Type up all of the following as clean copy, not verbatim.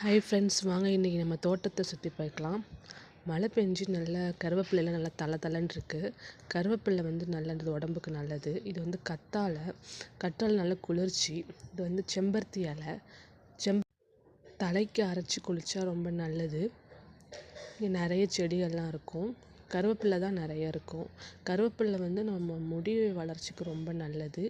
Hi friends, வாங்க இன்றைக்கி நம்ம தோட்டத்தை சுற்றி பார்க்கலாம். மழை பெஞ்சு நல்லா கருவேப்பிலைலாம் நல்லா தளன்னு இருக்குது. கருவேப்பிலை நல்லது, உடம்புக்கு நல்லது. இது கத்தாழை நல்ல குளிர்ச்சி. இது செம்பருத்தி இலை. தலைக்கு அரைச்சி குளித்தா ரொம்ப நல்லது. இங்கே நிறைய செடிகள்லாம் இருக்கும். கருவேப்பிலை தான் நிறைய இருக்கும். கருவேப்பிலை நம்ம முடி வளர்ச்சிக்கு ரொம்ப நல்லது.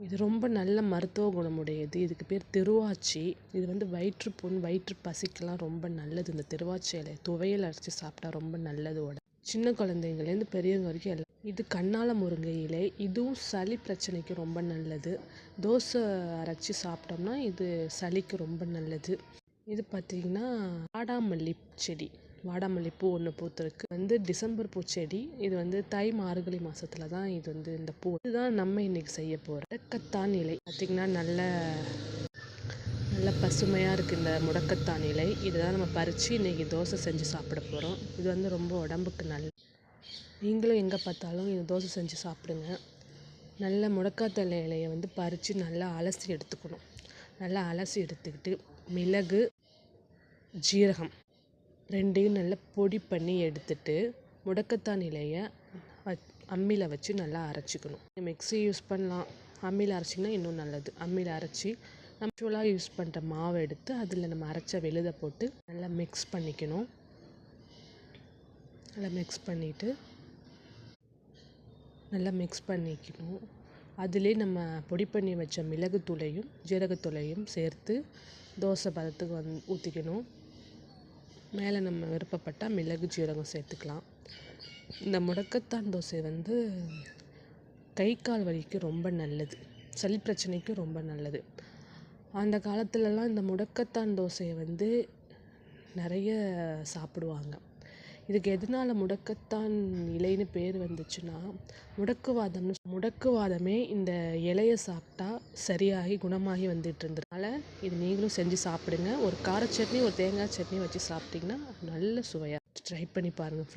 இது ரொம்ப நல்ல மருத்துவ குணமுடையது. இதுக்கு பேர் திருவாச்சி. இது வயிற்றுப்புண், வயிற்று பசிக்கெல்லாம் ரொம்ப நல்லது. இந்த திருவாச்சி இலையை துவையல் அரைச்சி சாப்பிட்டா ரொம்ப நல்லது. சின்ன குழந்தைங்கலேருந்து பெரியவங்க வரைக்கும் எல்லாம். இது கண்ணால முருங்கை இலை. இதுவும் சளி பிரச்சனைக்கு ரொம்ப நல்லது. தோசை அரைச்சி சாப்பிட்டோம்னா இது சளிக்கு ரொம்ப நல்லது. இது பார்த்திங்கன்னா வாடாமல்லி செடி. வாடாமல்லி பூ ஒன்று பூத்துருக்கு. டிசம்பர் பூச்செடி. இது தை மார்கழி மாதத்துல தான் இந்த பூ. இதுதான் நம்ம இன்னைக்கு செய்ய போகிறோம். முடக்கத்தான் இலை பார்த்திங்கன்னா நல்ல பசுமையாக இருக்குது. இந்த முடக்கத்தான் இலை இதை தான் நம்ம பறித்து இன்றைக்கி தோசை செஞ்சு சாப்பிட போகிறோம். இது ரொம்ப உடம்புக்கு நல்லது. நீங்களும் எங்கே பார்த்தாலும் இது தோசை செஞ்சு சாப்பிடுங்க. நல்ல முடக்கத்தான் இலையை பறித்து நல்லா அலசி எடுத்துக்கணும். நல்லா அலசி எடுத்துக்கிட்டு மிளகு, ஜீரகம் ரெண்டையும் நல்லா பொடி பண்ணி எடுத்துட்டு முடக்கத்தான் இலையை அம்மியில் வச்சு நல்லா அரைச்சிக்கணும். மிக்ஸி யூஸ் பண்ணலாம். அம்மியில் அரைச்சிங்கன்னா இன்னும் நல்லது. அம்மியில் அரைச்சி நம்ம யூஸ்வலாக யூஸ் பண்ணுற மாவை எடுத்து அதில் நம்ம அரைச்ச விழுதை போட்டு நல்லா மிக்ஸ் பண்ணிக்கணும். நல்லா மிக்ஸ் பண்ணிக்கணும். அதிலே நம்ம பொடி பண்ணி வச்ச மிளகுத்தூளையும் ஜீரகத்தூளையும் சேர்த்து தோசை பதத்துக்கு ஊற்றிக்கணும். மேலே நம்ம விருப்பப்பட்டால் மிளகு, ஜீரகம் சேர்த்துக்கலாம். இந்த முடக்கத்தான் தோசை கை கால் வலிக்கு ரொம்ப நல்லது. சளி பிரச்சனைக்கு ரொம்ப நல்லது. அந்த காலத்துலலாம் இந்த முடக்கத்தான் தோசையை நிறைய சாப்பிடுவாங்க. இதுக்கு எதனால் முடக்கத்தான் இலைன்னு பேர் வந்துச்சுன்னா, முடக்குவாதமே இந்த இலையை சாப்பிட்டா சரியாகி குணமாகி இருந்ததுனால இது நீங்களும் செஞ்சு சாப்பிடுங்க. ஒரு கார சட்னி, ஒரு தேங்காய் சட்னி வச்சு சாப்பிட்டிங்கன்னா நல்ல சுவையாக ட்ரை பண்ணி பாருங்கள் ஃப்ரெண்ட்ஸ்.